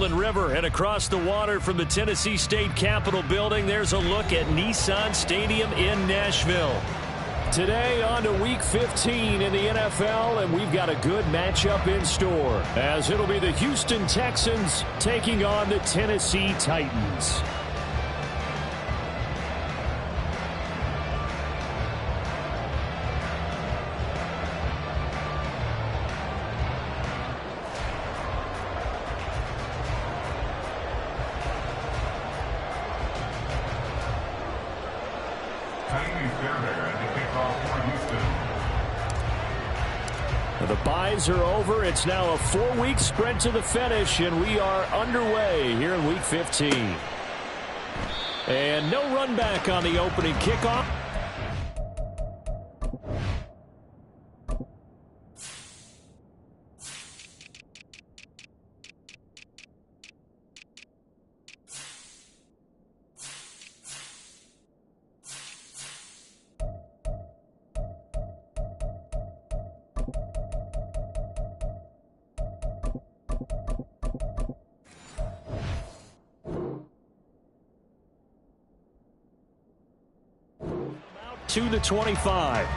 Cumberland River and across the water from the Tennessee State Capitol building, there's a look at Nissan Stadium in Nashville. Today on to Week 15 in the NFL, and we've got a good matchup in store, as it'll be the Houston Texans taking on the Tennessee Titans. The byes are over. It's now a 4-week sprint to the finish, and we are underway here in Week 15. And no run back on the opening kickoff. To the 25.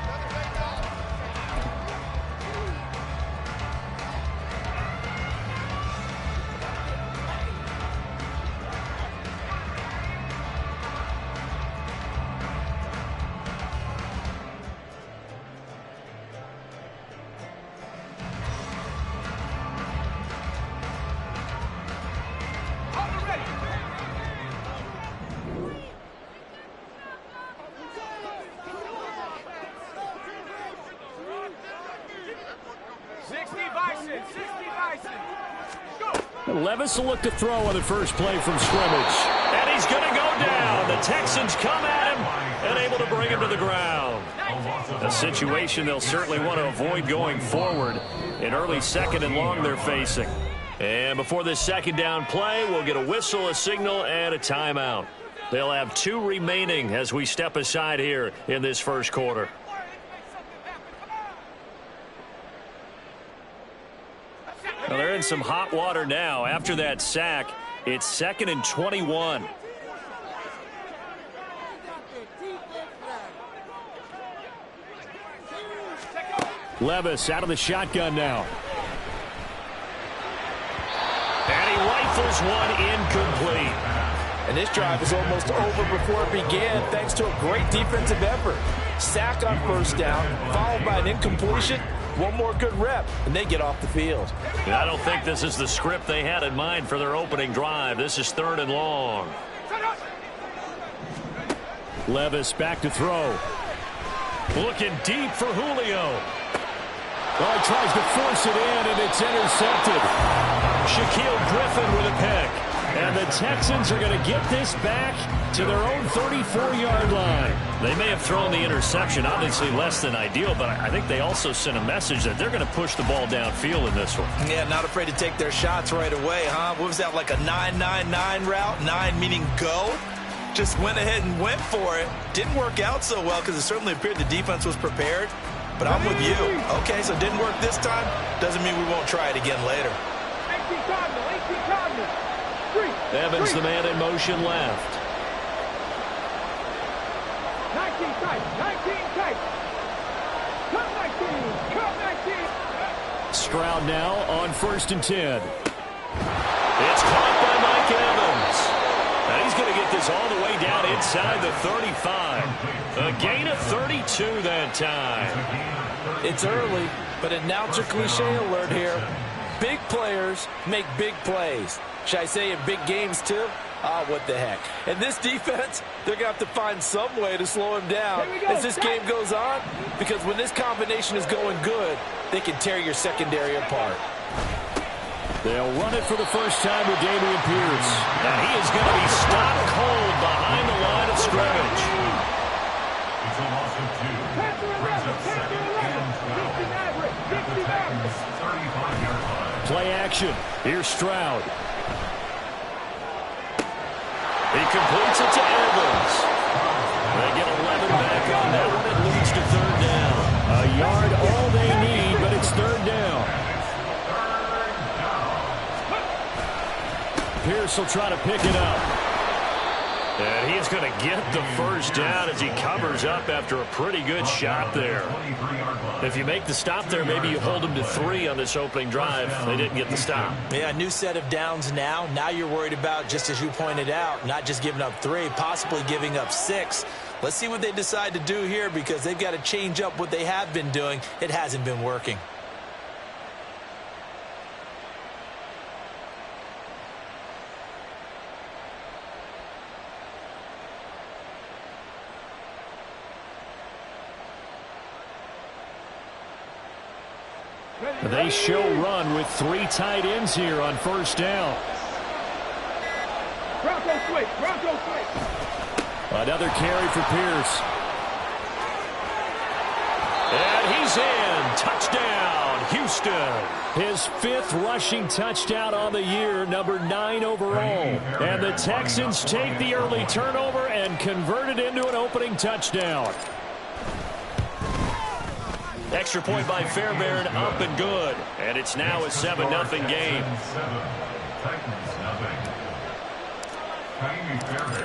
Levis will look to throw on the first play from scrimmage. And he's going to go down. The Texans come at him and able to bring him to the ground. A situation they'll certainly want to avoid going forward. An early 2nd and long they're facing. And before this 2nd down play, we'll get a whistle, a signal, and a timeout. They'll have 2 remaining as we step aside here in this first quarter. Well, they're in some hot water now. After that sack, it's 2nd and 21. Levis out of the shotgun now. And he rifles one incomplete. And this drive is almost over before it began thanks to a great defensive effort. Sack on first down, followed by an incompletion. One more good rep, and they get off the field. I don't think this is the script they had in mind for their opening drive. This is 3rd and long. Levis back to throw. Looking deep for Julio. Oh, he tries to force it in, and it's intercepted. Shaquille Griffin with a pick. And the Texans are going to get this back to their own 34-yard line. They may have thrown the interception, obviously less than ideal, but I think they also sent a message that they're going to push the ball downfield in this one. Yeah, not afraid to take their shots right away, huh? What was that, like a 9-9-9 route? 9 meaning go? Just went ahead and went for it. Didn't work out so well because it certainly appeared the defense was prepared. But I'm with you. Okay, so it didn't work this time. Doesn't mean we won't try it again later. Evans, the man in motion left. 19 tight. Come 19. Stroud now on 1st and 10. It's caught by Mike Evans. And he's going to get this all the way down inside the 35. A gain of 32 that time. It's early, but announcer cliche alert here. Big players make big plays. Should I say in big games too? Ah, what the heck. And this defense, they're going to have to find some way to slow him down as this game goes on, because when this combination is going good, they can tear your secondary apart. They'll run it for the first time with Dameon Pierce. And he is going to be stopped cold behind the line of scrimmage. It's a loss of 2. Brings up 2nd and 12. 35-yard line. Play action. Here's Stroud. He completes it to Evans. They get 11 back on that one. It leads to 3rd down. A yard all they need, but it's 3rd down. Pierce will try to pick it up. And he's going to get the first down as he covers up after a pretty good shot there. If you make the stop there, maybe you hold him to 3 on this opening drive. They didn't get the stop. Yeah, new set of downs now. Now you're worried about, just as you pointed out, not just giving up 3, possibly giving up 6. Let's see what they decide to do here, because they've got to change up what they have been doing. It hasn't been working. They show run with 3 tight ends here on first down. Bronco switch. Bronco switch. Another carry for Pierce. And he's in. Touchdown, Houston. His 5th rushing touchdown on the year, number 9 overall. And the Texans take the early turnover and convert it into an opening touchdown. Extra point by Fairbairn, up and good. And it's now a 7-0 game.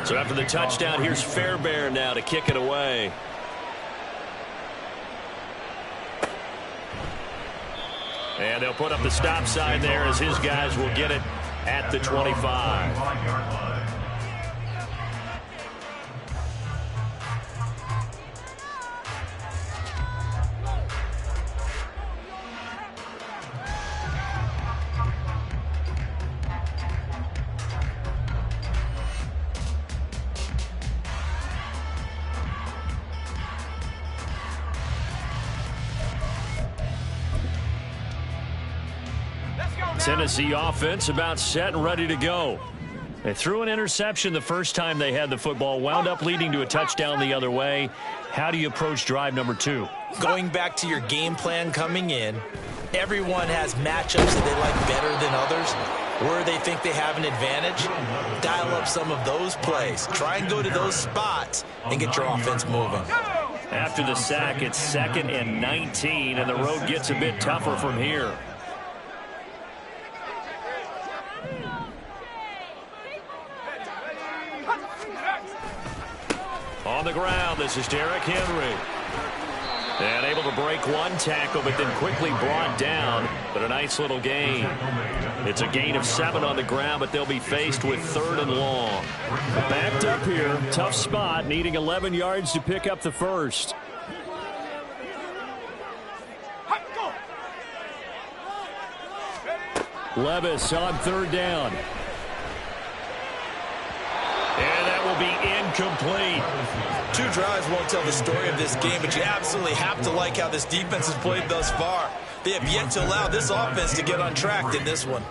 So after the touchdown, here's Fairbairn now to kick it away. And they'll put up the stop sign there as his guys will get it at the 25. Tennessee offense about set and ready to go. They threw an interception the first time they had the football, wound up leading to a touchdown the other way. How do you approach drive number 2? Going back to your game plan coming in, everyone has matchups that they like better than others. Where they think they have an advantage, dial up some of those plays. Try and go to those spots and get your offense moving. After the sack, it's 2nd and 19, and the road gets a bit tougher from here. On the ground, this is Derrick Henry. And able to break 1 tackle, but then quickly brought down. But a nice little gain. It's a gain of 7 on the ground, but they'll be faced with 3rd and long. Backed up here, tough spot, needing 11 yards to pick up the first. Levis on 3rd down. And that will be incomplete. 2 drives won't tell the story of this game, but you absolutely have to like how this defense has played thus far. They have yet to allow this offense to get on track in this one.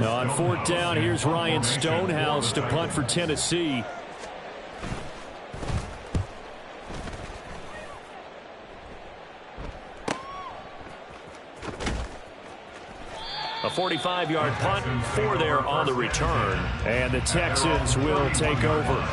Now on 4th down, here's Ryan Stonehouse to punt for Tennessee. A 45-yard punt, 4 there on the return. And the Texans will take over.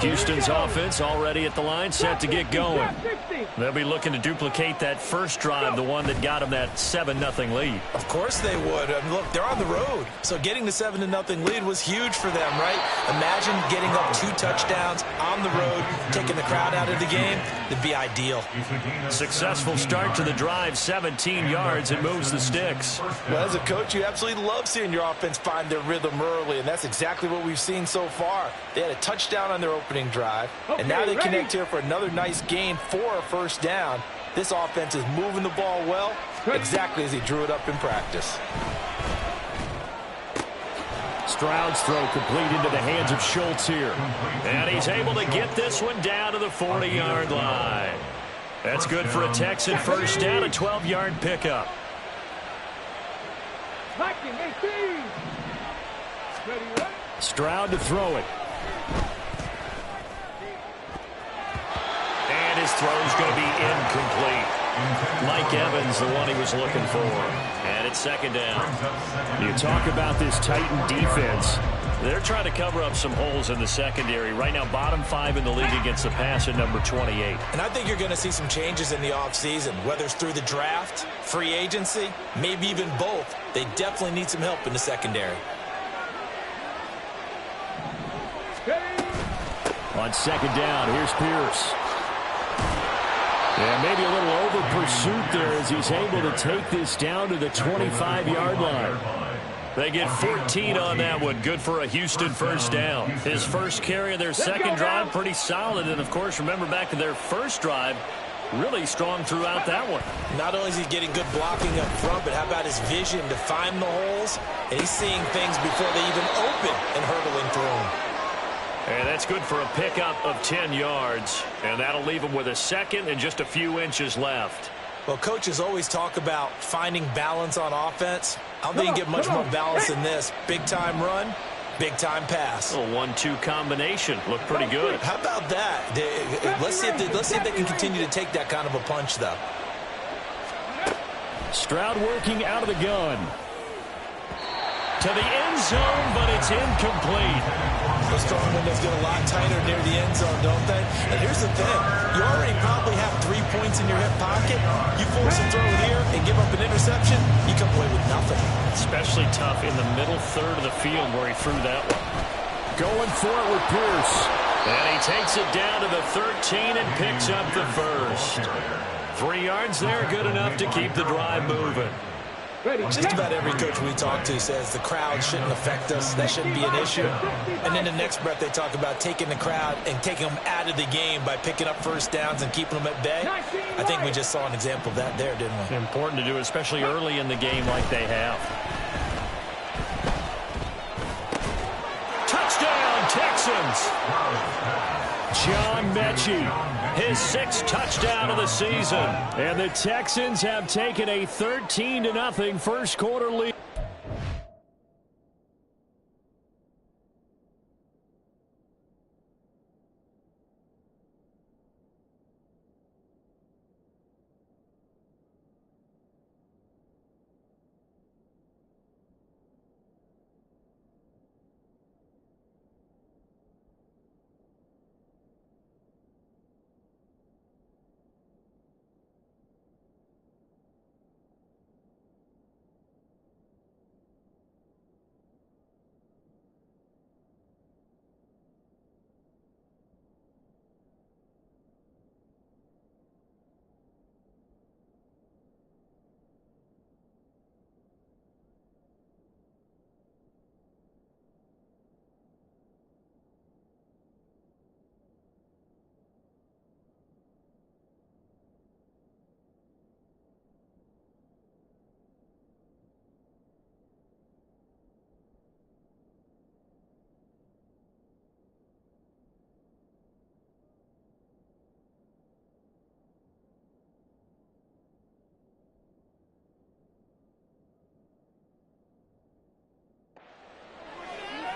Houston's offense already at the line, set to get going. They'll be looking to duplicate that first drive, the one that got them that 7-0 lead. Of course they would. I mean, look, they're on the road. So getting the 7-0 lead was huge for them, right? Imagine getting up 2 touchdowns on the road, taking the crowd out of the game. That'd be ideal. Successful start to the drive, 17 yards, and moves the sticks. Well, as a coach, you absolutely love seeing your offense find their rhythm early, and that's exactly what we've seen so far. They had a touchdown on their opening drive, and now they connect here for another nice gain for a first down. This offense is moving the ball well, exactly as he drew it up in practice. Stroud's throw complete into the hands of Schultz here. And he's able to get this one down to the 40-yard line. That's good for a Texan first down, a 12-yard pickup. Stroud to throw it. And his throw's going to be incomplete. Mike Evans, the one he was looking for. And it's 2nd down. You talk about this Titan defense. They're trying to cover up some holes in the secondary. Right now, bottom 5 in the league against the pass at number 28. And I think you're going to see some changes in the offseason, whether it's through the draft, free agency, maybe even both. They definitely need some help in the secondary. On second down, here's Pierce. And maybe a little over pursuit there as he's able to take this down to the 25-yard line. They get 14 on that one. Good for a Houston first down. His first carry of their second drive, pretty solid. And, of course, remember back to their first drive, really strong throughout that one. Not only is he getting good blocking up front, but how about his vision to find the holes? And he's seeing things before they even open and hurdling through them. And that's good for a pickup of 10 yards. And that'll leave him with a second and just a few inches left. Well, coaches always talk about finding balance on offense. I don't think you get much more balance than this. Big-time run, big-time pass. A 1-2 combination. Looked pretty good. How about that? Let's see if they can continue to take that kind of a punch, though. Stroud working out of the gun. To the end zone, but it's incomplete. The strong windows get a lot tighter near the end zone, don't they? And here's the thing. You already probably have 3 points in your hip pocket. You force a throw here and give up an interception, you come away with nothing. Especially tough in the middle third of the field where he threw that one. Going for it with Pierce. And he takes it down to the 13 and picks up the first. 3 yards there, good enough to keep the drive moving. Just about every coach we talk to says the crowd shouldn't affect us. That shouldn't be an issue. And in the next breath, they talk about taking the crowd and taking them out of the game by picking up first downs and keeping them at bay. I think we just saw an example of that there, didn't we? Important to do, especially early in the game like they have. Touchdown, Texans! John Mechie, his 6th touchdown of the season. And the Texans have taken a 13-0 first quarter lead.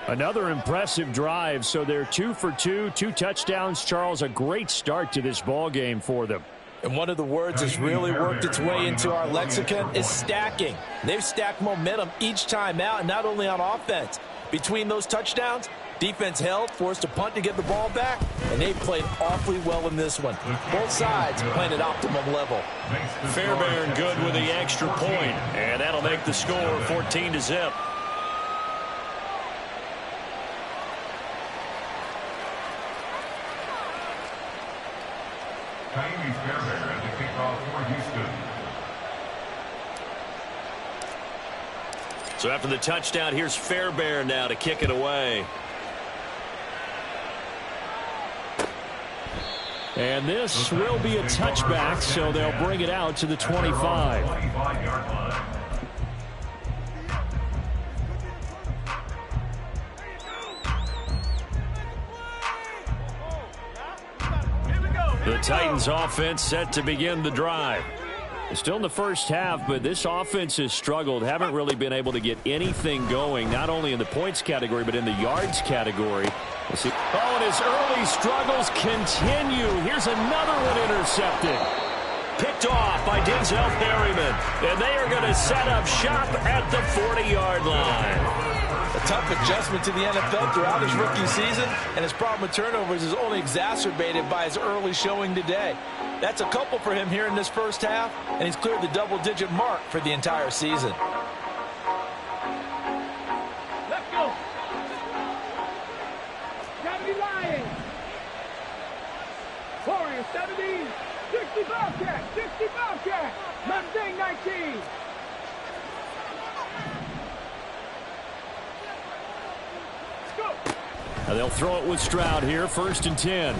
Another impressive drive, so they're 2 for 2, 2 touchdowns. Charles, a great start to this ball game for them. And one of the words that's really worked its way into our lexicon is stacking. They've stacked momentum each time out, and not only on offense. Between those touchdowns, defense held, forced a punt to get the ball back, and they played awfully well in this one. Both sides playing at optimum level. Fairbairn good with the extra point, and that'll make the score 14-0. Fairbairn at the kickoff for Houston. So after the touchdown, here's Fairbairn now to kick it away. And this will be a touchback, so they'll bring it out to the 25. 25-yard line. The Titans offense set to begin the drive. Still in the first half, but this offense has struggled. Haven't really been able to get anything going, not only in the points category, but in the yards category. We'll see. Oh, and his early struggles continue. Here's another one intercepted. Picked off by Denzel Perryman. And they are going to set up shop at the 40-yard line. A tough adjustment to the NFL throughout his rookie season, and his problem with turnovers is only exacerbated by his early showing today. That's a couple for him here in this first half, and he's cleared the double-digit mark for the entire season. Let's go. 70 Lions. Warriors 70. 60 Bobcat. 60 Bobcat. Mustang 19. And they'll throw it with Stroud here, 1st and 10.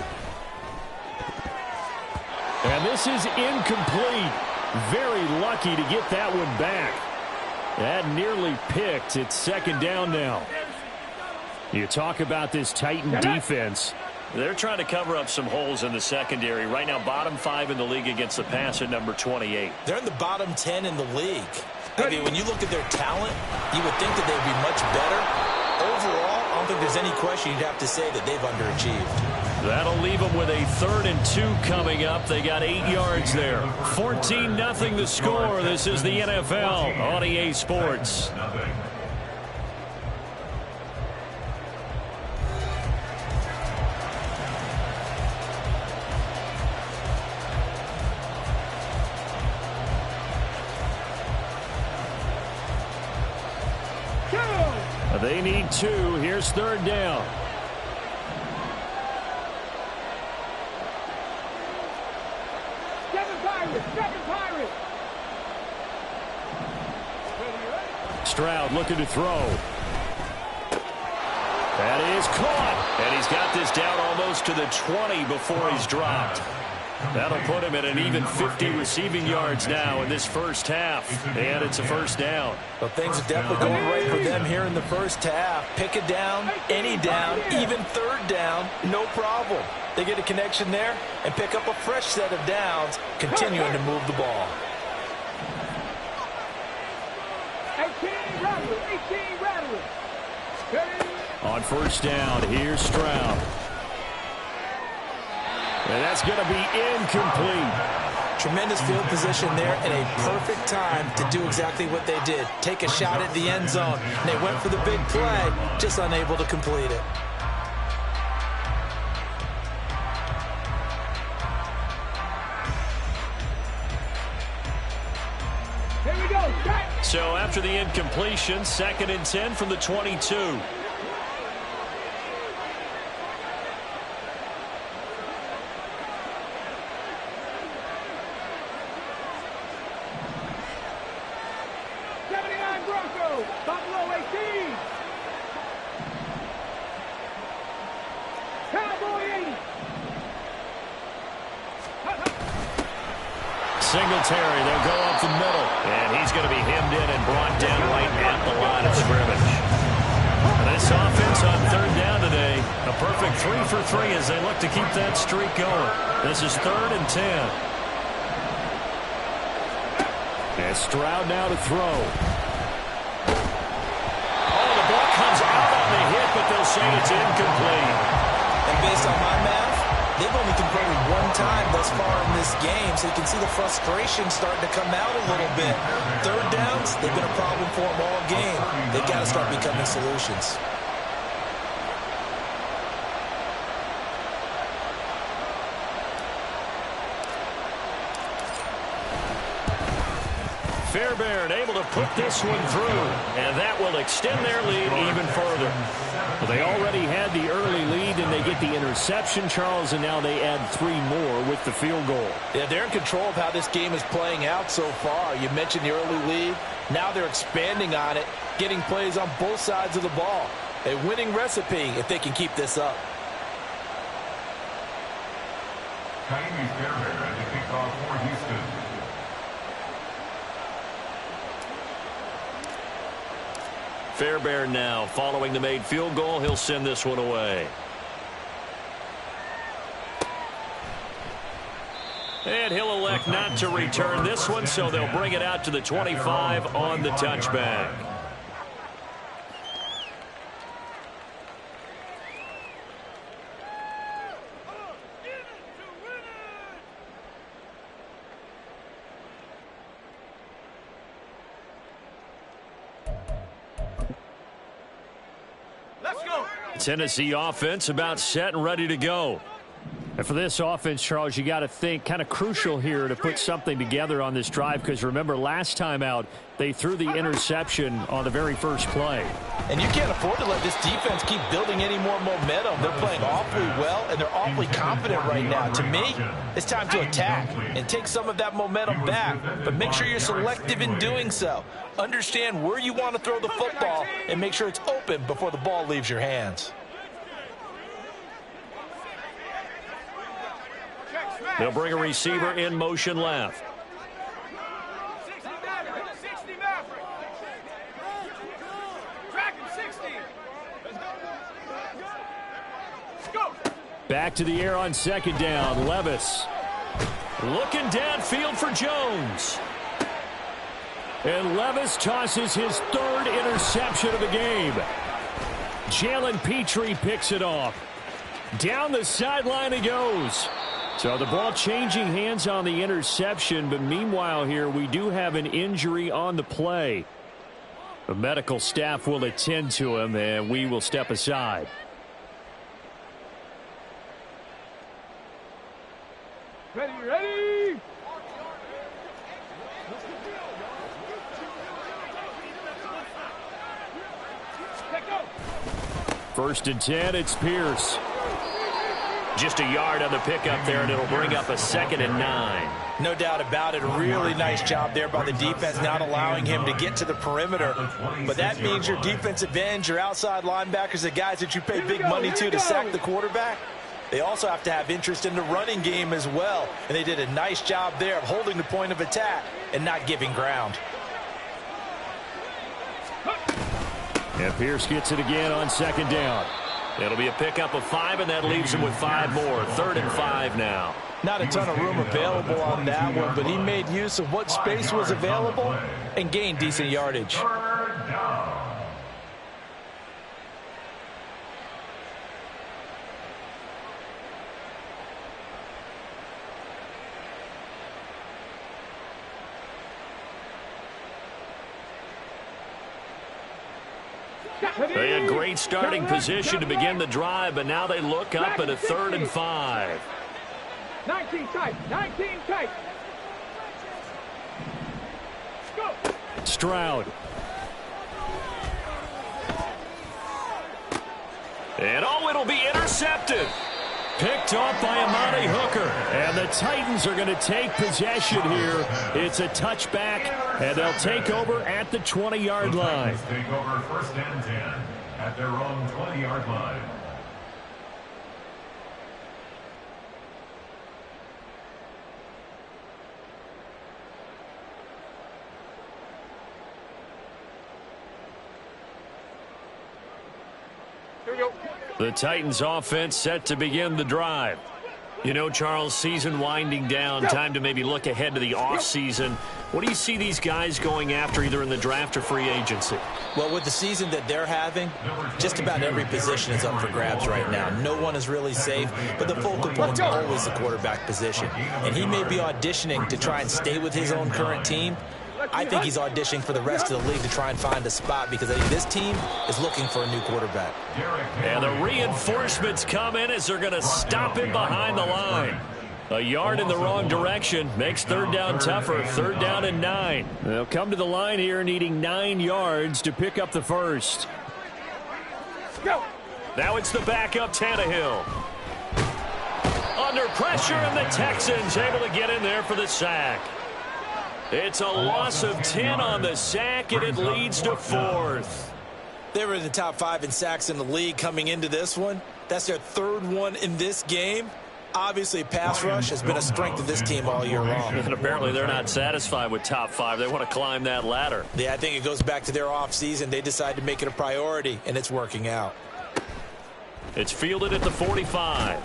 And this is incomplete. Very lucky to get that one back. That nearly picked. It's 2nd down now. You talk about this Titan defense. They're trying to cover up some holes in the secondary. Right now, bottom 5 in the league against the pass at number 28. They're in the bottom 10 in the league. I mean, when you look at their talent, you would think that they'd be much better. Overall, I don't think there's any question you'd have to say that they've underachieved. That'll leave them with a 3rd and 2 coming up. They got 8 yards there. 14-0 the score. This is the NFL on EA Sports. They need 2. Here's 3rd down. Seven Pirates. Stroud looking to throw. That is caught. And he's got this down almost to the 20 before he's dropped. That'll put him at an even 50 receiving yards now in this first half. And it's a 1st down. Well, things are definitely going right for them here in the first half. Pick a down, any down, even 3rd down, no problem. They get a connection there and pick up a fresh set of downs, continuing to move the ball. 18 rattlers. On 1st down, here's Stroud. And that's going to be incomplete. Tremendous field position there and a perfect time to do exactly what they did. Take a shot at the end zone. And they went for the big play, just unable to complete it. Here we go. So after the incompletion, 2nd and 10 from the 22. Buffalo 18. Cowboy 80. Singletary, they'll go up the middle. And he's going to be hemmed in and brought down right at the line of scrimmage. This offense on 3rd down today, a perfect 3 for 3 as they look to keep that streak going. This is 3rd and 10. And Stroud now to throw. But they'll say it's incomplete. And based on my math, they've only converted 1 time thus far in this game, so you can see the frustration starting to come out a little bit. 3rd downs, they've been a problem for them all game. They've got to start becoming solutions. Fairbairn able to put this one through, and that will extend their lead even further. Well, they already had the early lead, and they get the interception, Charles, and now they add 3 more with the field goal. Yeah, they're in control of how this game is playing out so far. You mentioned the early lead. Now they're expanding on it, getting plays on both sides of the ball. A winning recipe if they can keep this up. Fairbairn at the kickoff for Houston. Fairbairn now following the made field goal. He'll send this one away. And he'll elect not to return this one, so they'll bring it out to the 25 on the touchback. Tennessee offense about set and ready to go. And for this offense, Charles, you got to think kind of crucial here to put something together on this drive, because remember last time out they threw the interception on the very first play. And you can't afford to let this defense keep building any more momentum. They're playing awfully well, and they're awfully confident right now. To me, it's time to attack and take some of that momentum back, but make sure you're selective in doing so. Understand where you want to throw the football and make sure it's open before the ball leaves your hands. They'll bring a receiver in motion left. 60 Maverick. 60 Maverick. Track him, 60. Let's go. Back to the air on second down. Levis looking downfield for Jones. And Levis tosses his third interception of the game. Jalen Petrie picks it off. Down the sideline he goes. So the ball changing hands on the interception, but meanwhile here we do have an injury on the play. The medical staff will attend to him, and we will step aside. Ready, ready. Let go. 1st and 10, it's Pierce. Just a yard on the pickup there, and it'll bring up a 2nd and 9. No doubt about it. A really nice job there by the defense, not allowing him to get to the perimeter. But that means your defensive ends, your outside linebackers, the guys that you pay big money to sack the quarterback, they also have to have interest in the running game as well. And they did a nice job there of holding the point of attack and not giving ground. And Pierce gets it again on 2nd down. It'll be a pickup of 5, and that leaves him with 5 more. 3rd and 5 now. Not a ton of room available on that one, but he made use of what space was available and gained decent yardage. They had great starting position to begin the drive, but now they look up at a 3rd and 5. 19 tight. 19 tight. Go. Stroud. And it'll be intercepted. Picked off by Amani Hooker. And the Titans are going to take possession here. It's a touchback, and they'll take over at the 20-yard line. Take over 1st and 10 at their own 20-yard line. Here we go. The Titans offense set to begin the drive. You know, Charles, season winding down, time to maybe look ahead to the offseason. What do you see these guys going after either in the draft or free agency? Well, with the season that they're having, just about every position is up for grabs right now. No one is really safe, but the focal point is always the quarterback position. And he may be auditioning to try and stay with his own current team. I think he's auditioning for the rest of the league to try and find a spot, because I think this team is looking for a new quarterback. And the reinforcements come in as they're going to stop him behind the line. A yard in the wrong direction makes 3rd down tougher. 3rd down and 9. They'll come to the line here needing 9 yards to pick up the first. Go. Now it's the backup Tannehill. Under pressure, and the Texans able to get in there for the sack. It's a loss of 10 on the sack, and it leads to 4th. They were in the top 5 in sacks in the league coming into this one. That's their 3rd one in this game. Obviously, pass rush has been a strength of this team all year long. And apparently they're not satisfied with top 5. They want to climb that ladder. Yeah, I think it goes back to their offseason. They decided to make it a priority, and it's working out. It's fielded at the 45.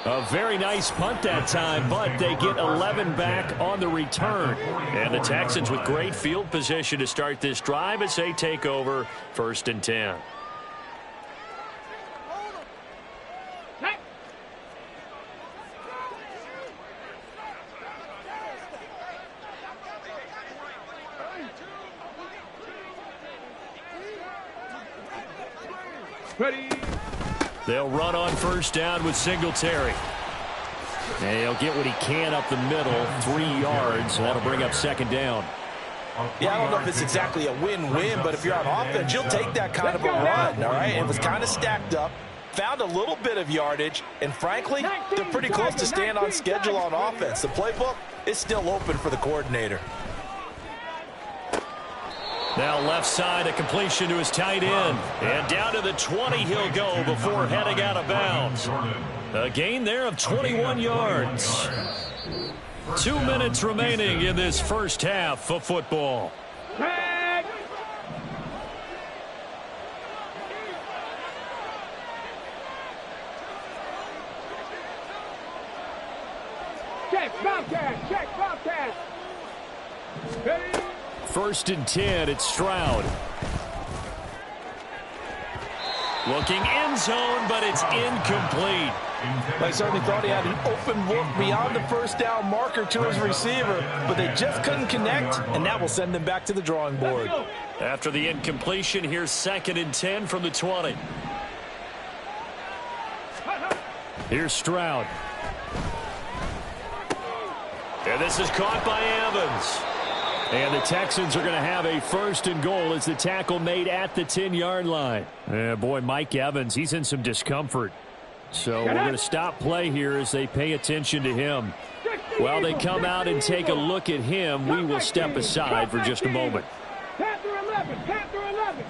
A very nice punt that time, but they get 11 back on the return. And the Texans with great field position to start this drive as they take over 1st and 10. Ready. They'll run on first down with Singletary. And he'll get what he can up the middle, 3 yards. That'll bring up second down. Yeah, I don't know if it's exactly a win-win, but if you're on offense, you'll take that kind of a run, all right? It was kind of stacked up, found a little bit of yardage, and frankly, they're pretty close to staying on schedule on offense. The playbook is still open for the coordinator. Now left side, a completion to his tight end. And down to the 20 he'll go before heading out of bounds. A gain there of 21 yards. 2 minutes remaining in this first half of football. Check, Bobcat, check, Bobcat. Ready. First and 10, it's Stroud. Looking end zone, but it's incomplete. They certainly thought he had an open look beyond the first down marker to his receiver, but they just couldn't connect, and that will send them back to the drawing board. After the incompletion, here's second and 10 from the 20. Here's Stroud. And this is caught by Evans. And the Texans are going to have a first and goal as the tackle made at the 10-yard line. Boy, Mike Evans, he's in some discomfort. So we're going to stop play here as they pay attention to him. While they come out and take a look at him, we will step aside for just a moment. Panther 11, Panther 11.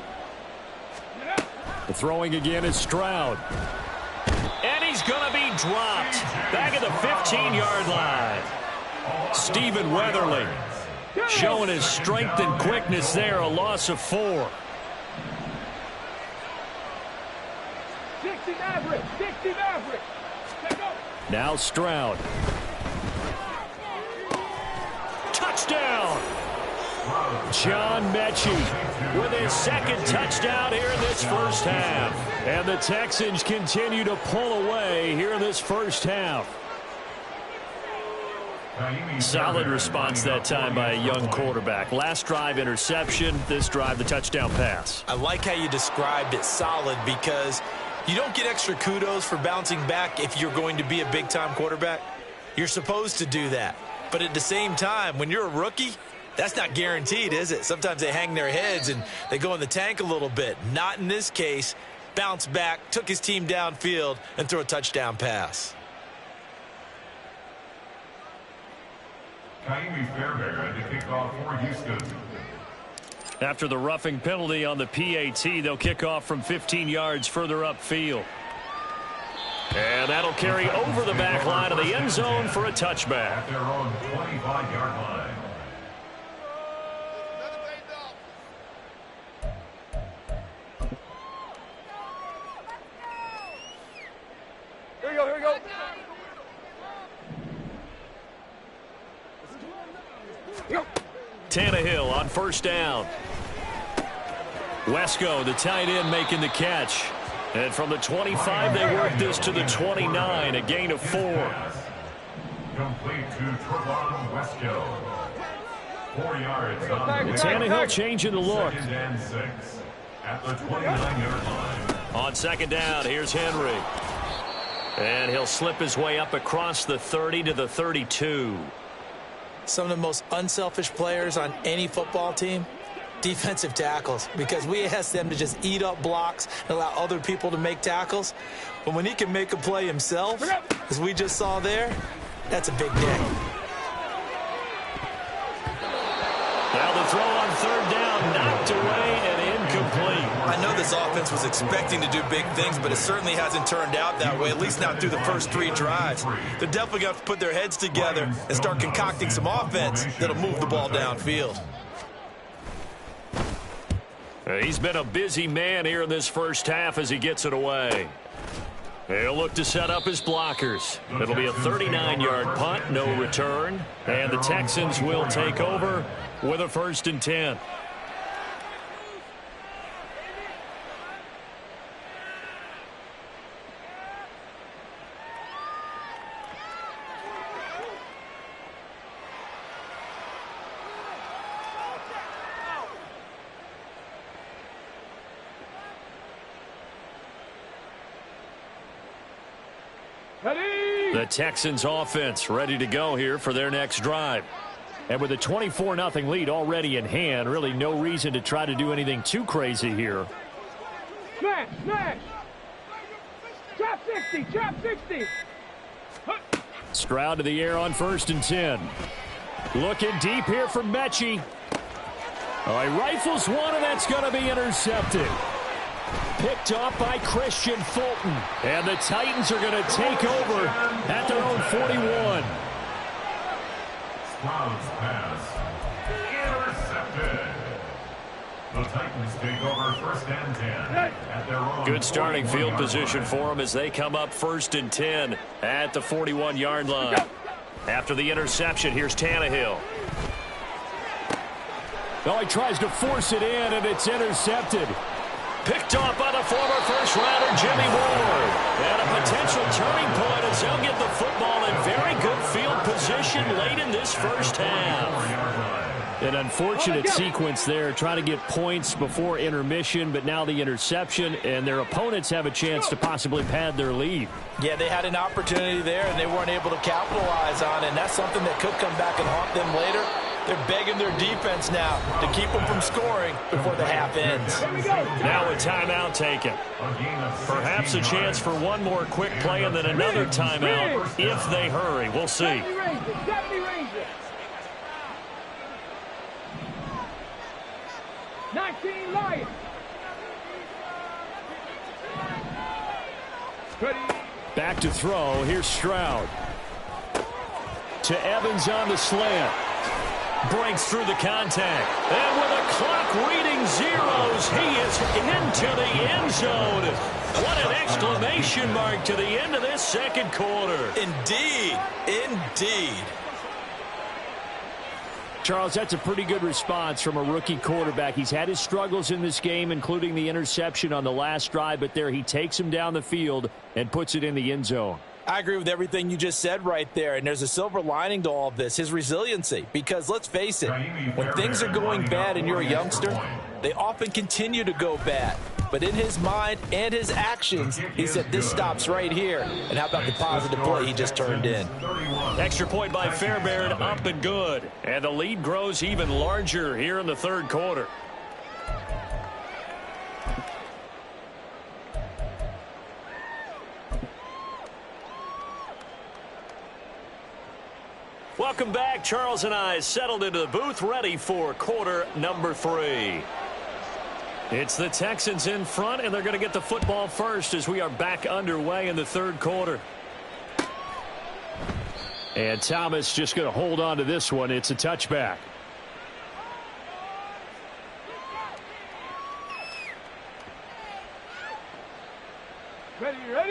The throwing again is Stroud. And he's going to be dropped back at the 15-yard line. Stephen Weatherly showing his strength and quickness there, a loss of 4. 60 Maverick, 60 Maverick. Now Stroud. Touchdown! John Mechie with his second touchdown here in this first half. And the Texans continue to pull away here in this first half. Solid response that time by a young quarterback. Last drive, interception. This drive, the touchdown pass. I like how you described it, solid, because you don't get extra kudos for bouncing back if you're going to be a big-time quarterback. You're supposed to do that. But at the same time, when you're a rookie, that's not guaranteed, is it? Sometimes they hang their heads and they go in the tank a little bit. Not in this case. Bounce back, took his team downfield, and threw a touchdown pass. Kaimi Fairbairn to kick off for Houston. After the roughing penalty on the PAT, they'll kick off from 15 yards further upfield. And that'll carry over the back line of the end zone for a touchback. At their own 25-yard line. Here we go, here we go. Tannehill on first down. Wesco, the tight end, making the catch. And from the 25, they work this to the 29, a gain of 4. Complete to Trevon Wesco. 4 yards on the Tannehill changing the look. Second and 6 at the 29-yard line. On second down, here's Henry. And he'll slip his way up across the 30 to the 32. Some of the most unselfish players on any football team, defensive tackles, because we ask them to just eat up blocks and allow other people to make tackles. But when he can make a play himself, as we just saw there, that's a big day. Now the throw on third down, knocked away and incomplete. I know this offense was expecting to do big things, but it certainly hasn't turned out that way, at least not through the first 3 drives. They're definitely going to put their heads together and start concocting some offense that'll move the ball downfield. He's been a busy man here in this first half as he gets it away. He'll look to set up his blockers. It'll be a 39-yard punt, no return. And the Texans will take over with a first and 10. Ready. The Texans offense ready to go here for their next drive. And with a 24-0 lead already in hand, really no reason to try to do anything too crazy here. Smash, smash. Trap 60, trap 60. Stroud to the air on 1st and 10. Looking deep here from Mechie. Oh, he rifles one, and that's going to be intercepted. Picked off by Christian Fulton. And the Titans are going to take over at their own 41. Stroud's pass intercepted. The Titans take over 1st and 10 at their own. Good starting field position for them as they come up 1st and 10 at the 41-yard line. After the interception, here's Tannehill. Well, he tries to force it in, and it's intercepted. Picked off by the former first-rounder Jimmy Ward. And a potential turning point as they'll get the football in very good field position late in this first half. An unfortunate sequence there, trying to get points before intermission, but now the interception, and their opponents have a chance to possibly pad their lead. Yeah, they had an opportunity there, and they weren't able to capitalize on it, and that's something that could come back and haunt them later. They're begging their defense now to keep them from scoring before the half ends. Now a timeout taken. Perhaps a chance for one more quick play and then another timeout if they hurry. We'll see. 19 Lions. Back to throw. Here's Stroud. To Evans on the slant. Breaks through the contact. And with a clock reading zeros, he is into the end zone. What an exclamation mark to the end of this second quarter. Indeed. Indeed. Charles, that's a pretty good response from a rookie quarterback. He's had his struggles in this game, including the interception on the last drive, but there he takes him down the field and puts it in the end zone. I agree with everything you just said right there, and there's a silver lining to all of this, his resiliency. Because let's face it, when things are going bad and you're a youngster, they often continue to go bad. But in his mind and his actions, he said this stops right here. And how about the positive play he just turned in? Extra point by Fairbairn, up and good. And the lead grows even larger here in the third quarter. Welcome back. Charles and I settled into the booth, ready for quarter number 3. It's the Texans in front, and they're going to get the football first as we are back underway in the third quarter. And Thomas just going to hold on to this one. It's a touchback.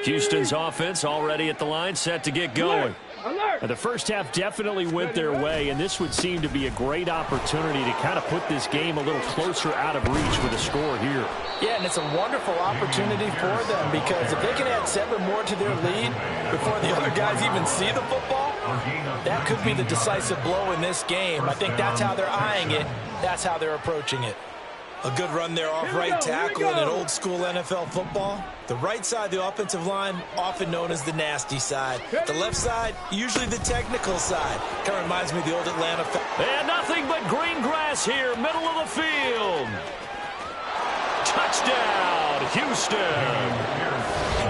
Houston's offense already at the line, set to get going. And the first half definitely went their way, and this would seem to be a great opportunity to kind of put this game a little closer out of reach with a score here. Yeah, and it's a wonderful opportunity for them because if they can add 7 more to their lead before the other guys even see the football, that could be the decisive blow in this game. I think that's how they're eyeing it. That's how they're approaching it. A good run there off right tackle in an old-school NFL football. The right side, the offensive line, often known as the nasty side. The left side, usually the technical side. Kind of reminds me of the old Atlanta. And nothing but green grass here, middle of the field. Touchdown, Houston.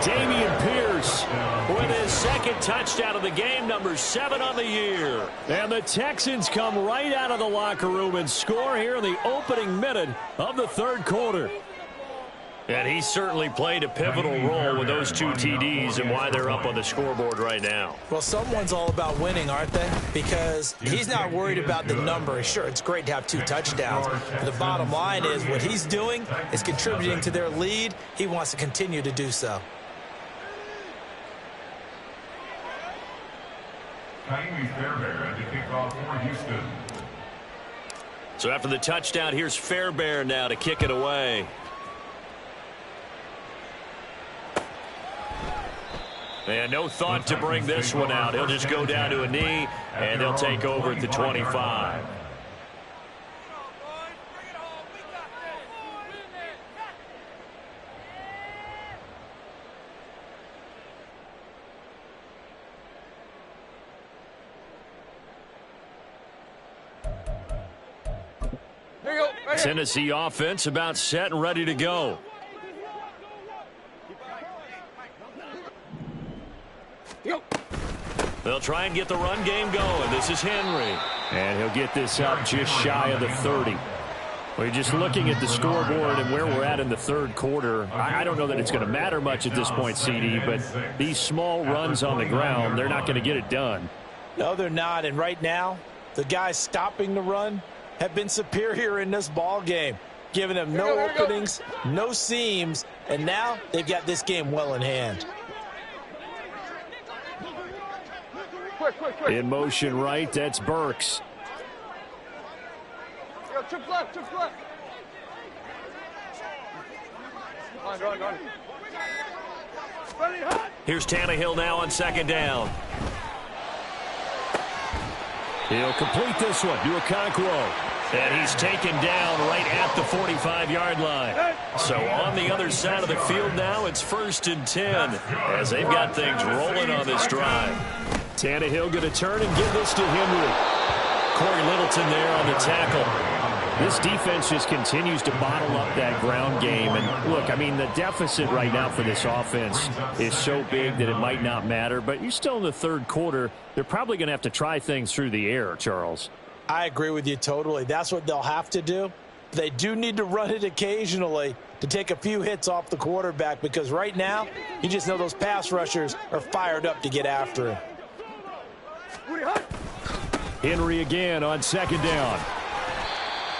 Dameon Pierce with his second touchdown of the game, number 7 on the year. And the Texans come right out of the locker room and score here in the opening minute of the third quarter. And he certainly played a pivotal role with those 2 TDs and why they're up on the scoreboard right now. Well, someone's all about winning, aren't they? Because he's not worried about the number. Sure, it's great to have 2 touchdowns. But the bottom line is what he's doing is contributing to their lead. He wants to continue to do so. Fairbairn to kick off for Houston. So after the touchdown, here's Fairbairn now to kick it away. And no thought to bring this one out. He'll just go down to a knee, and they'll take over at the 25. Tennessee offense about set and ready to go. They'll try and get the run game going. This is Henry. And he'll get this up just shy of the 30. We're just looking at the scoreboard and where we're at in the third quarter. I don't know that it's going to matter much at this point, CD, but these small runs on the ground, they're not going to get it done. No, they're not. And right now, the guys stopping the run have been superior in this ball game, giving them no openings, no seams, and now they've got this game well in hand. In motion right, that's Burks. Trips left, trips left. Run. Here's Tannehill now on second down. He'll complete this one to Okonkwo. And he's taken down right at the 45-yard line. So on the other side of the field now, it's 1st and 10 as they've got things rolling on this drive. Tannehill going to turn and give this to Henry. Corey Littleton there on the tackle. This defense just continues to bottle up that ground game. And look, I mean, the deficit right now for this offense is so big that it might not matter. But you're still in the third quarter. They're probably going to have to try things through the air, Charles. I agree with you totally. That's what they'll have to do. They do need to run it occasionally to take a few hits off the quarterback, because right now, you just know those pass rushers are fired up to get after him. Henry again on second down.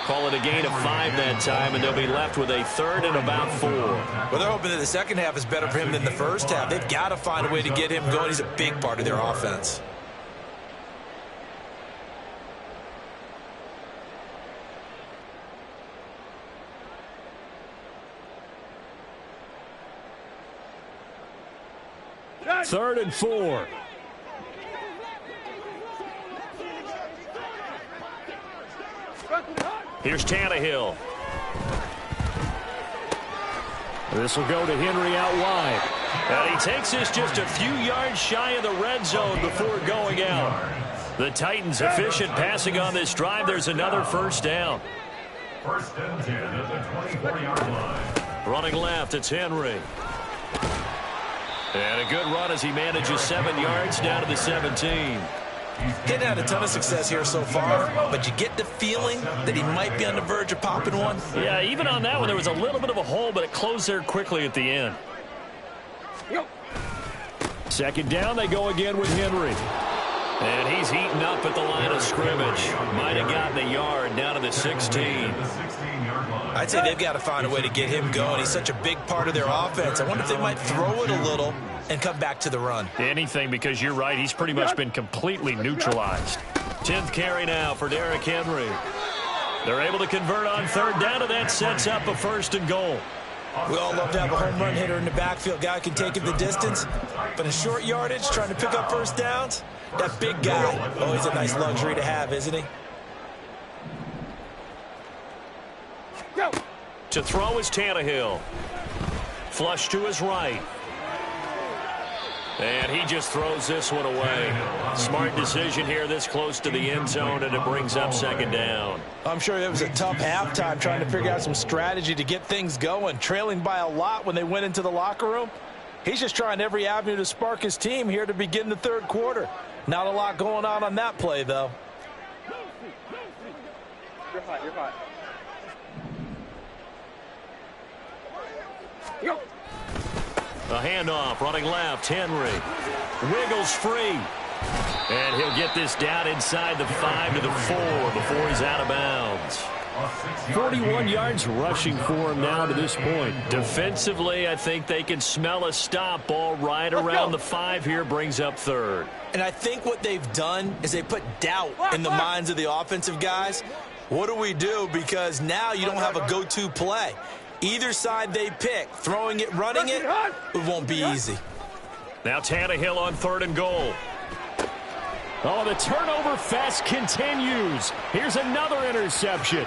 Call it a gain of 5 that time, and they'll be left with a 3rd and about 4. Well, they're hoping that the second half is better for him than the first half. They've got to find a way to get him going. He's a big part of their offense. Third and 4. Here's Tannehill. This will go to Henry out wide. And he takes this just a few yards shy of the red zone before going out. The Titans efficient passing on this drive. There's another 1st down. 1st and 10 at the 24-yard line. Running left, it's Henry. And a good run as he manages 7 yards down to the 17. He's had a ton of success here so far, but you get the feeling that he might be on the verge of popping one. Yeah, even on that one, there was a little bit of a hole, but it closed there quickly at the end. Second down, they go again with Henry. And he's heating up at the line of scrimmage. Might have gotten a yard down to the 16. I'd say they've got to find a way to get him going. He's such a big part of their offense. I wonder if they might throw it a little and come back to the run. Anything, because you're right. He's pretty much been completely neutralized. 10th carry now for Derrick Henry. They're able to convert on 3rd down, and that sets up a 1st and goal. We all love to have a home run hitter in the backfield. Guy can take it the distance. But in short yardage, trying to pick up 1st downs, that big guy, always a nice luxury to have, isn't he? To throw is Tannehill. Flush to his right. And he just throws this one away. Smart decision here this close to the end zone, and it brings up 2nd down. I'm sure it was a tough halftime trying to figure out some strategy to get things going. Trailing by a lot when they went into the locker room. He's just trying every avenue to spark his team here to begin the third quarter. Not a lot going on that play, though. You're hot. A handoff, running left, Henry. Wiggles free. And he'll get this down inside the 5 to the 4 before he's out of bounds. 41 yards rushing for him now to this point. Defensively, I think they can smell a stop. Ball right around the 5 here, brings up 3rd. And I think what they've done is they put doubt in the minds of the offensive guys. What do we do? Because now you don't have a go-to play. Either side they pick, throwing it, running it, it won't be easy. Now Tannehill on 3rd and goal. Oh, the turnover fest continues. Here's another interception.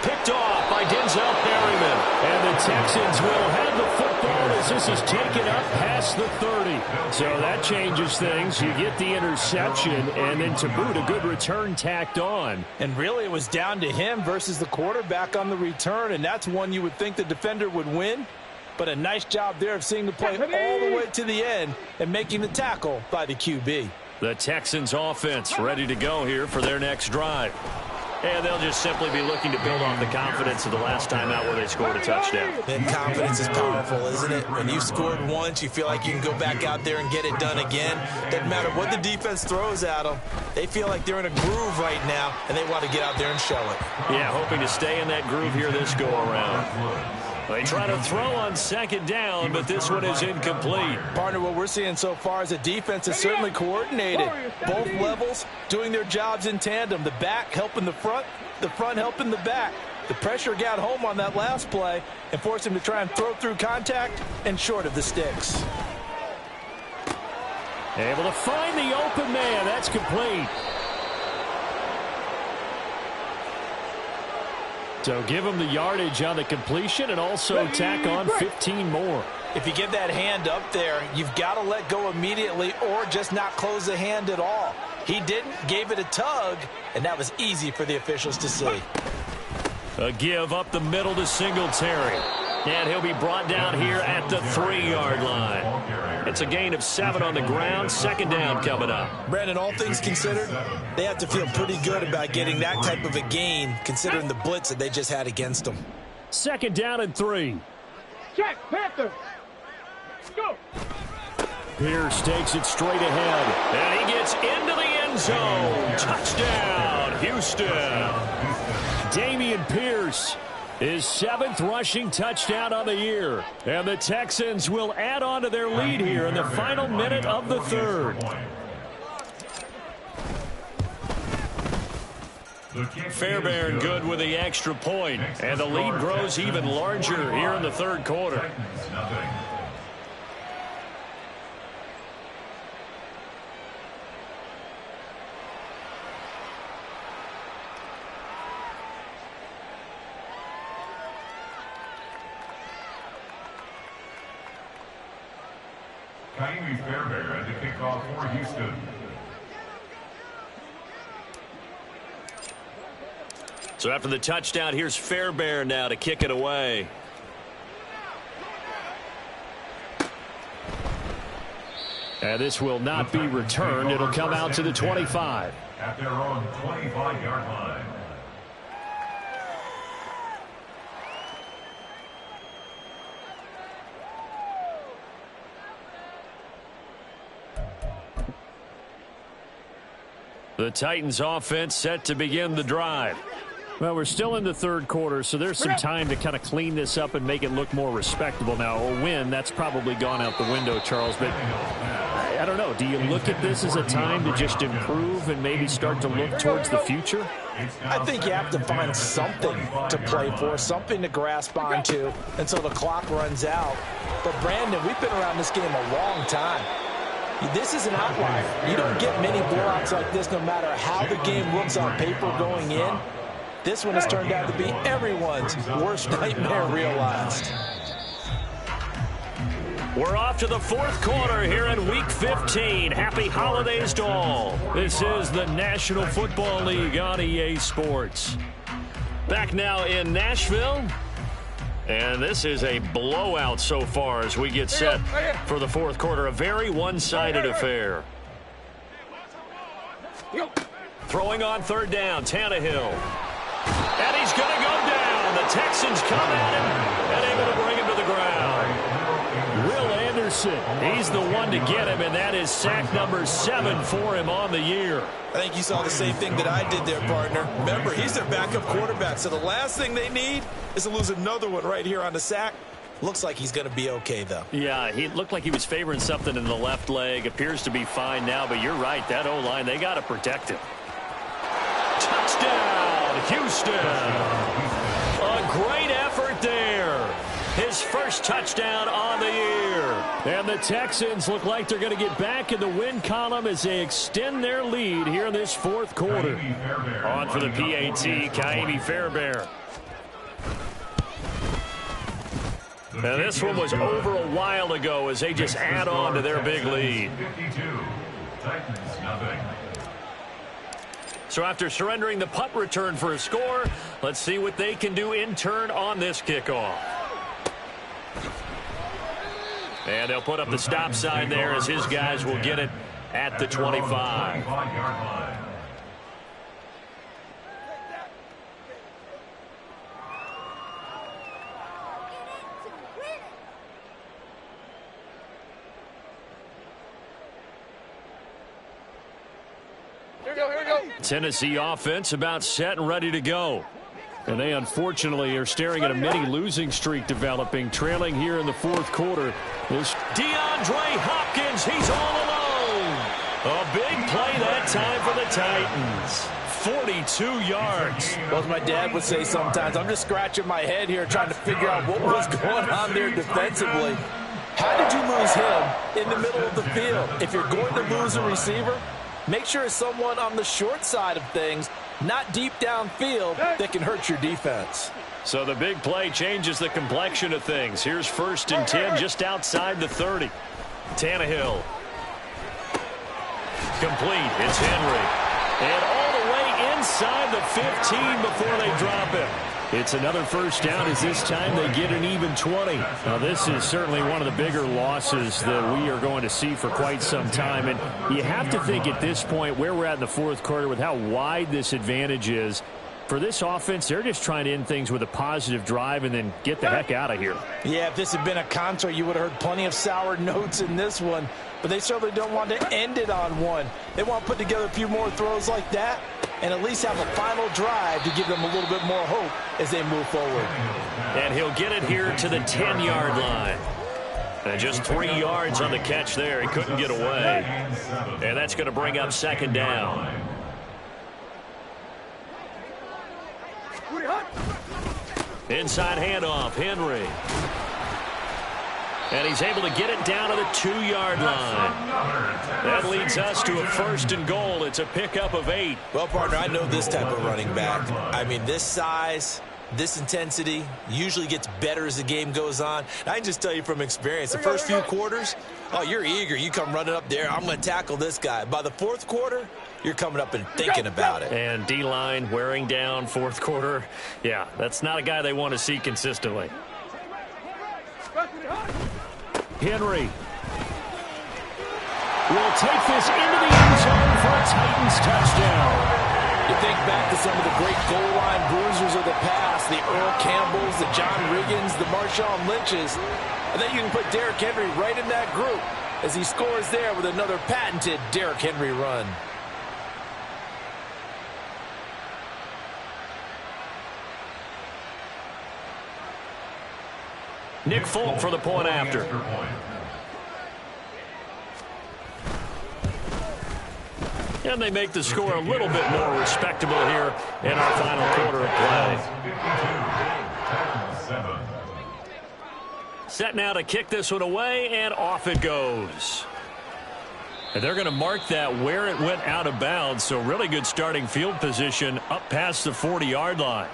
Picked off by Denzel Perryman. And the Texans will have the football football as this is taken up past the 30. So that changes things. You get the interception, and then to boot, a good return tacked on. And really, it was down to him versus the quarterback on the return, and that's one you would think the defender would win. But a nice job there of seeing the play all the way to the end and making the tackle by the QB. The Texans offense ready to go here for their next drive. And they'll just simply be looking to build off the confidence of the last time out where they scored a touchdown. And confidence is powerful, isn't it? When you scored once, you feel like you can go back out there and get it done again. Doesn't matter what the defense throws at them. They feel like they're in a groove right now, and they want to get out there and show it. Yeah, hoping to stay in that groove here this go-around. They try to throw on second down, but this one is incomplete. Partner, what we're seeing so far is the defense is certainly coordinated. Both levels doing their jobs in tandem. The back helping the front helping the back. The pressure got home on that last play and forced him to try and throw through contact and short of the sticks. Able to find the open man. That's complete. So give him the yardage on the completion and also tack on 15 more. If you give that hand up there, you've got to let go immediately or just not close the hand at all. He didn't, gave it a tug, and that was easy for the officials to see. A give up the middle to Singletary. And he'll be brought down here at the 3-yard line. It's a gain of 7 on the ground. Second down coming up. Brandon, all things considered, they have to feel pretty good about getting that type of a gain, considering the blitz that they just had against them. Second down and 3. Check, Panther. Go. Pierce takes it straight ahead. And he gets into the end zone. Touchdown, Houston. Dameon Pierce. His 7th rushing touchdown on the year. And the Texans will add on to their lead here in the final minute of the third. Fairbairn good with the extra point. And the lead grows even larger here in the third quarter. Fairbairn to kick off for Houston. So after the touchdown, here's Fairbairn now to kick it away. And this will not be returned. It'll come out to the 25. At their own 25-yard line. The Titans offense set to begin the drive. Well, we're still in the third quarter, so there's some time to kind of clean this up and make it look more respectable. Now, a win, that's probably gone out the window, Charles, but I don't know. Do you look at this as a time to just improve and maybe start to look towards the future? I think you have to find something to play for, something to grasp onto until the clock runs out. But, Brandon, we've been around this game a long time. This is an outlier. You don't get many blowouts like this no matter how the game looks on paper going in. This one has turned out to be everyone's worst nightmare realized. We're off to the fourth quarter here in Week 15. Happy holidays to all. This is the National Football League on EA Sports. Back now in Nashville. And this is a blowout so far as we get set for the fourth quarter. A very one-sided affair. Throwing on third down, Tannehill. And he's going to go down. The Texans come at him and able to bring him to the ground. Will Anderson, he's the one to get him, and that is sack number 7 for him on the year. I think you saw the same thing that I did there, partner. Remember, he's their backup quarterback, so the last thing they need is to lose another one right here on the sack. Looks like he's going to be okay, though. Yeah, he looked like he was favoring something in the left leg. Appears to be fine now, but you're right. That O-line, they got to protect him. Touchdown, Houston. A great effort there. His first touchdown on the year. And the Texans look like they're going to get back in the win column as they extend their lead here in this fourth quarter. On for the PAT, Kaimi Fairbairn. And this one was over a while ago as they just add on to their big lead. 52. Titans, nothing. So after surrendering the punt return for a score, let's see what they can do in turn on this kickoff. And they'll put up the stop sign there as his guys will get it at the 25. Tennessee offense about set and ready to go. And they unfortunately are staring at a mini losing streak developing, trailing here in the fourth quarter. This DeAndre Hopkins, he's all alone. A big play that time for the Titans. 42 yards. Well, as my dad would say sometimes, I'm just scratching my head here trying to figure out what was going on there defensively. How did you lose him in the middle of the field? If you're going to lose a receiver, make sure it's someone on the short side of things, not deep downfield, that can hurt your defense. So the big play changes the complexion of things. Here's 1st and 10 just outside the 30. Tannehill. Complete. It's Henry. And all the way inside the 15 before they drop him. It's another first down as this time they get an even 20. Now this is certainly one of the bigger losses that we are going to see for quite some time. And you have to think at this point where we're at in the fourth quarter with how wide this advantage is. For this offense, they're just trying to end things with a positive drive and then get the heck out of here. Yeah, if this had been a concert, you would have heard plenty of sour notes in this one. But they certainly don't want to end it on one. They want to put together a few more throws like that and at least have a final drive to give them a little bit more hope as they move forward. And he'll get it here to the 10-yard line. And just 3 yards on the catch there. He couldn't get away. And that's going to bring up 2nd down. Inside handoff, Henry. And he's able to get it down to the 2-yard line. That leads us to a 1st and goal. It's a pickup of 8. Well, partner, I know this type of running back. I mean, this size, this intensity usually gets better as the game goes on. I can just tell you from experience, the first few quarters, oh, you're eager. You come running up there, I'm going to tackle this guy. By the fourth quarter, you're coming up and thinking about it. And D-line wearing down fourth quarter. Yeah, that's not a guy they want to see consistently. Henry will take this into the end zone for a Titans touchdown. You think back to some of the great goal line bruisers of the past, the Earl Campbells, the John Riggins, the Marshawn Lynches. I think you can put Derrick Henry right in that group as he scores there with another patented Derrick Henry run. Nick Folk for the point after. And they make the score a little bit more respectable here in our final quarter of play. Set now to kick this one away, and off it goes. And they're going to mark that where it went out of bounds, so really good starting field position up past the 40-yard line.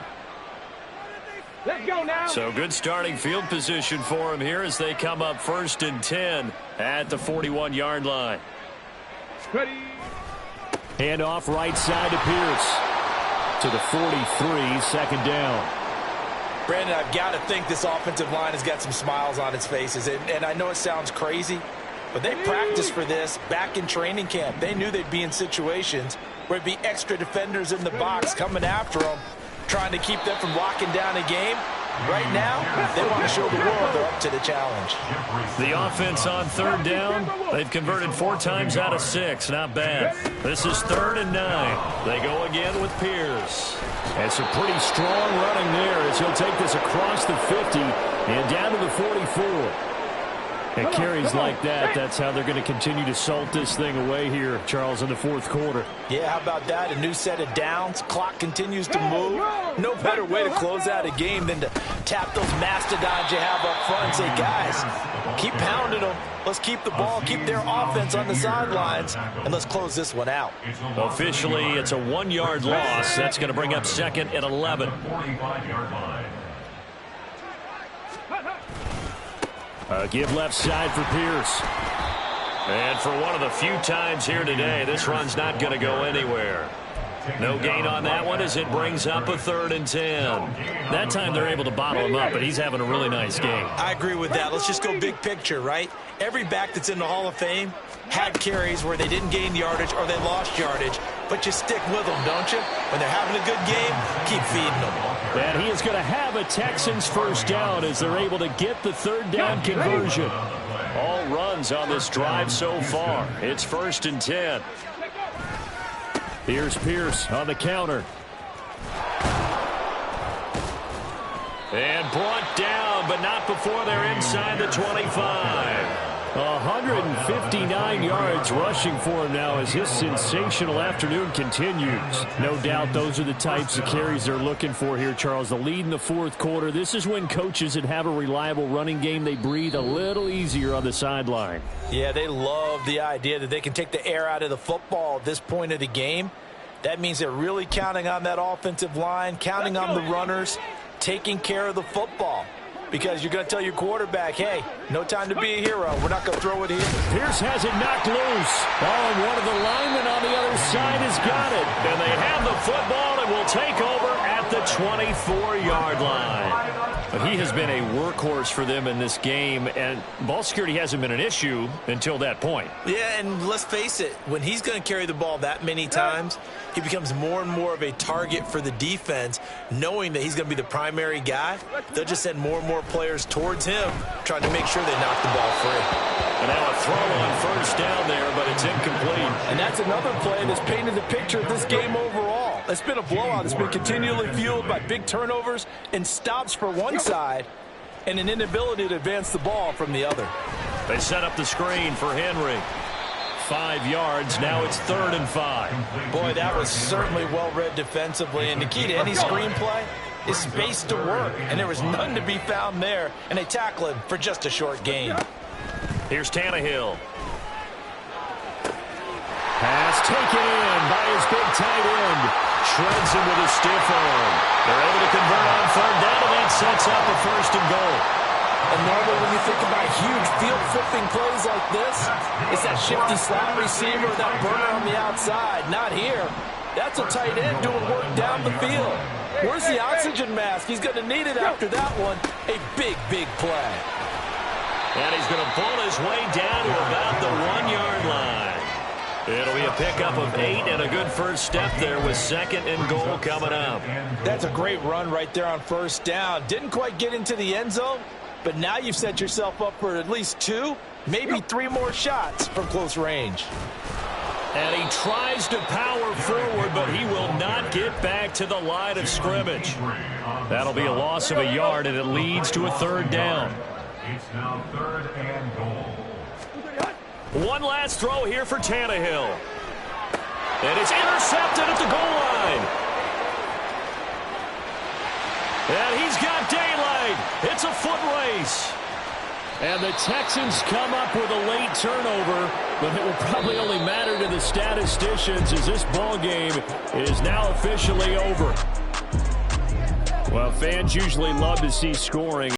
Let's go now. So good starting field position for them here as they come up 1st and 10 at the 41-yard line. Ready. Hand off right side to Pierce to the 43, 2nd down. Brandon, I've got to think this offensive line has got some smiles on its faces. And I know it sounds crazy, but they practiced for this back in training camp. They knew they'd be in situations where it'd be extra defenders in the box coming after them, trying to keep them from locking down a game. Right now, they want to show the world they're up to the challenge. The offense on 3rd down, they've converted 4 times out of 6. Not bad. This is 3rd and 9. They go again with Pierce. And some pretty strong running there as he'll take this across the 50 and down to the 44. It carries like that. That's how they're going to continue to salt this thing away here, Charles, in the fourth quarter. Yeah, how about that? A new set of downs. Clock continues to move. No better way to close out a game than to tap those mastodons you have up front and say, guys, keep pounding them. Let's keep the ball, keep their offense on the sidelines, and let's close this one out. Officially, it's a 1-yard loss. That's going to bring up 2nd and 11. Give left side for Pierce. And for one of the few times here today, this run's not going to go anywhere. No gain on that one as it brings up a 3rd and 10. That time they're able to bottle him up, but he's having a really nice game. I agree with that. Let's just go big picture, right? Every back that's in the Hall of Fame had carries where they didn't gain yardage or they lost yardage, but you stick with them, don't you? When they're having a good game, keep feeding them. And he is going to have a Texans first down as they're able to get the 3rd down conversion. All runs on this drive so far. It's 1st and 10. Here's Pierce on the counter. And brought down, but not before they're inside the 25. 159 yards rushing for him now as his sensational afternoon continues. No doubt those are the types of carries they're looking for here, Charles. The lead in the 4th quarter. This is when coaches that have a reliable running game, they breathe a little easier on the sideline. Yeah, they love the idea that they can take the air out of the football at this point of the game. That means they're really counting on that offensive line, counting on the runners, taking care of the football. Because you're going to tell your quarterback, hey, no time to be a hero. We're not going to throw it here. Pierce has it knocked loose. Oh, and one of the linemen on the other side has got it. And they have the football and will take over at the 24-yard line. But he has been a workhorse for them in this game, and ball security hasn't been an issue until that point. Yeah, and let's face it, when he's going to carry the ball that many times, he becomes more and more of a target for the defense, knowing that he's going to be the primary guy. They'll just send more and more players towards him, trying to make sure they knock the ball free. And now a throw on first down there, but it's incomplete. And that's another play that's painted the picture of this game overall. It's been a blowout. It's been continually fueled by big turnovers and stops for one side and an inability to advance the ball from the other. They set up the screen for Henry. 5 yards. Now it's 3rd and 5. Boy, that was certainly well-read defensively. And the key to any screenplay is space to work. And there was none to be found there. And they tackle him for just a short gain. Here's Tannehill. Pass taken in by his big tight end. Shreds him with a stiff arm. They're able to convert on 3rd down, and that sets up a 1st and goal. And normally when you think about huge field-flipping plays like this, it's that shifty slot receiver, that burner on the outside. Not here. That's a tight end doing work down the field. Where's the oxygen mask? He's going to need it after that one. A big, big play. And he's going to pull his way down to about the 1-yard line. It'll be a pickup of 8 and a good first step there with 2nd and goal coming up. That's a great run right there on 1st down. Didn't quite get into the end zone, but now you've set yourself up for at least 2, maybe 3 more shots from close range. And he tries to power forward, but he will not get back to the line of scrimmage. That'll be a loss of a yard, and it leads to a 3rd down. It's now 3rd and goal. One last throw here for Tannehill. And it's intercepted at the goal line. And he's got daylight. It's a foot race. And the Texans come up with a late turnover, but it will probably only matter to the statisticians as this ball game is now officially over. Well, fans usually love to see scoring.